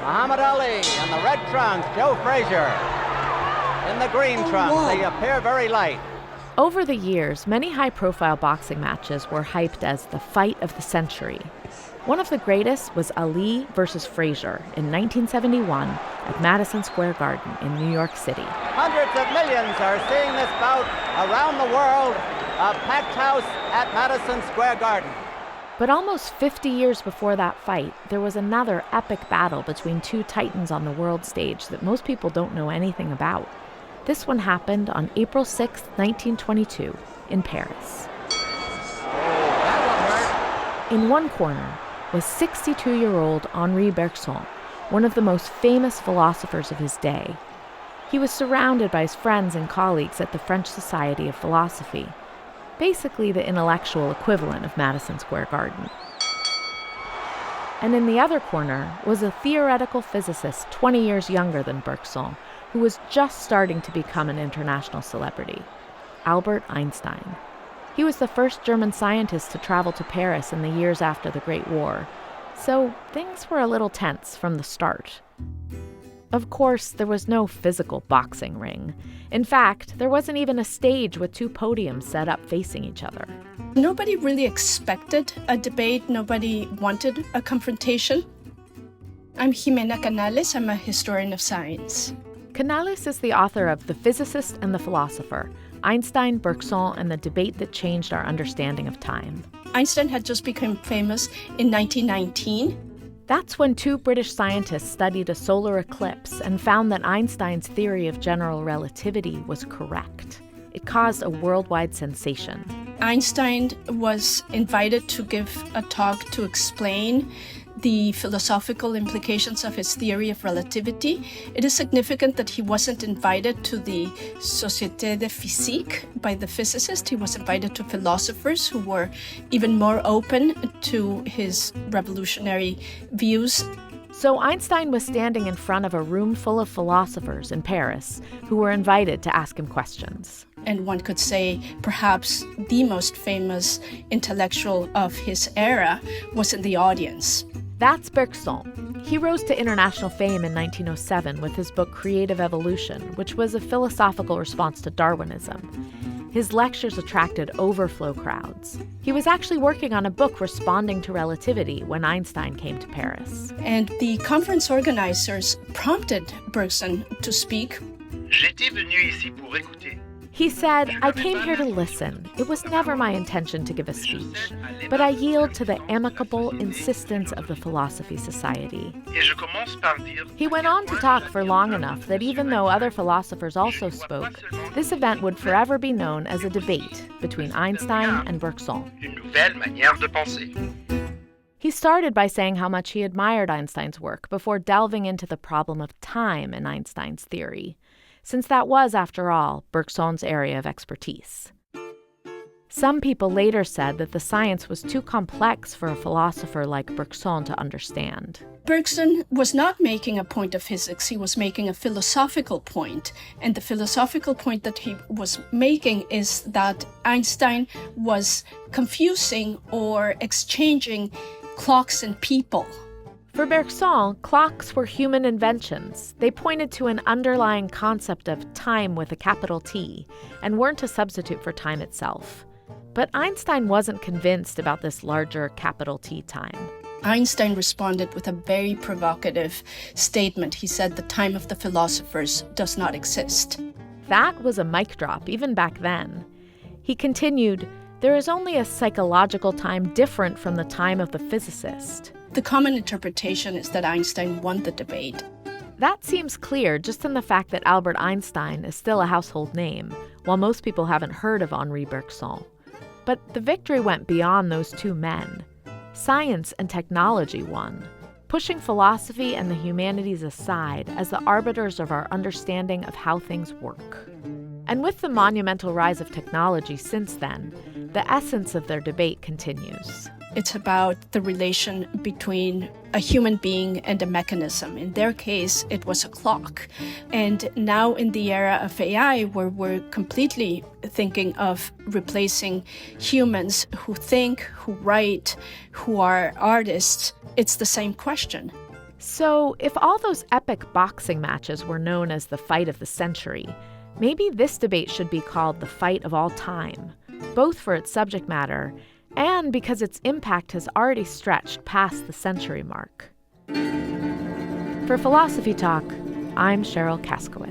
Muhammad Ali in the red trunks, Joe Frazier in the green trunks. They appear very light. Over the years, many high-profile boxing matches were hyped as the fight of the century. One of the greatest was Ali versus Frazier in 1971 at Madison Square Garden in New York City. Hundreds of millions are seeing this bout around the world, a packed house at Madison Square Garden. But almost 50 years before that fight, there was another epic battle between two titans on the world stage that most people don't know anything about. This one happened on April 6, 1922, in Paris. In one corner was 62-year-old Henri Bergson, one of the most famous philosophers of his day. He was surrounded by his friends and colleagues at the French Society of Philosophy, basically the intellectual equivalent of Madison Square Garden. And in the other corner was a theoretical physicist 20 years younger than Bergson, who was just starting to become an international celebrity, Albert Einstein. He was the first German scientist to travel to Paris in the years after the Great War, so things were a little tense from the start. Of course, there was no physical boxing ring. In fact, there wasn't even a stage with two podiums set up facing each other. Nobody really expected a debate. Nobody wanted a confrontation. I'm Jimena Canales. I'm a historian of science. Canales is the author of The Physicist and the Philosopher, Einstein, Bergson, and the Debate That Changed Our Understanding of Time. Einstein had just become famous in 1919. That's when two British scientists studied a solar eclipse and found that Einstein's theory of general relativity was correct. It caused a worldwide sensation. Einstein was invited to give a talk to explain the philosophical implications of his theory of relativity. It is significant that he wasn't invited to the Société de Physique by the physicist. He was invited to philosophers who were even more open to his revolutionary views. So Einstein was standing in front of a room full of philosophers in Paris who were invited to ask him questions. And one could say perhaps the most famous intellectual of his era was in the audience. That's Bergson. He rose to international fame in 1907 with his book Creative Evolution, which was a philosophical response to Darwinism. His lectures attracted overflow crowds. He was actually working on a book responding to relativity when Einstein came to Paris. And the conference organizers prompted Bergson to speak. J'étais venu ici pour écouter. He said, "I came here to listen. It was never my intention to give a speech, but I yield to the amicable insistence of the Philosophy Society." He went on to talk for long enough that even though other philosophers also spoke, this event would forever be known as a debate between Einstein and Bergson. He started by saying how much he admired Einstein's work before delving into the problem of time in Einstein's theory, since that was, after all, Bergson's area of expertise. Some people later said that the science was too complex for a philosopher like Bergson to understand. Bergson was not making a point of physics, he was making a philosophical point. And the philosophical point that he was making is that Einstein was confusing or exchanging clocks and people. For Bergson, clocks were human inventions. They pointed to an underlying concept of time with a capital T and weren't a substitute for time itself. But Einstein wasn't convinced about this larger capital T time. Einstein responded with a very provocative statement. He said the time of the philosophers does not exist. That was a mic drop, even back then. He continued, "There is only a psychological time different from the time of the physicist." The common interpretation is that Einstein won the debate. That seems clear just in the fact that Albert Einstein is still a household name, while most people haven't heard of Henri Bergson. But the victory went beyond those two men. Science and technology won, pushing philosophy and the humanities aside as the arbiters of our understanding of how things work. And with the monumental rise of technology since then, the essence of their debate continues. It's about the relation between a human being and a mechanism. In their case, it was a clock. And now in the era of AI, where we're completely thinking of replacing humans who think, who write, who are artists, it's the same question. So, if all those epic boxing matches were known as the fight of the century, maybe this debate should be called the fight of all time, both for its subject matter and because its impact has already stretched past the century mark. For Philosophy Talk, I'm Cheryl Kaskowitz.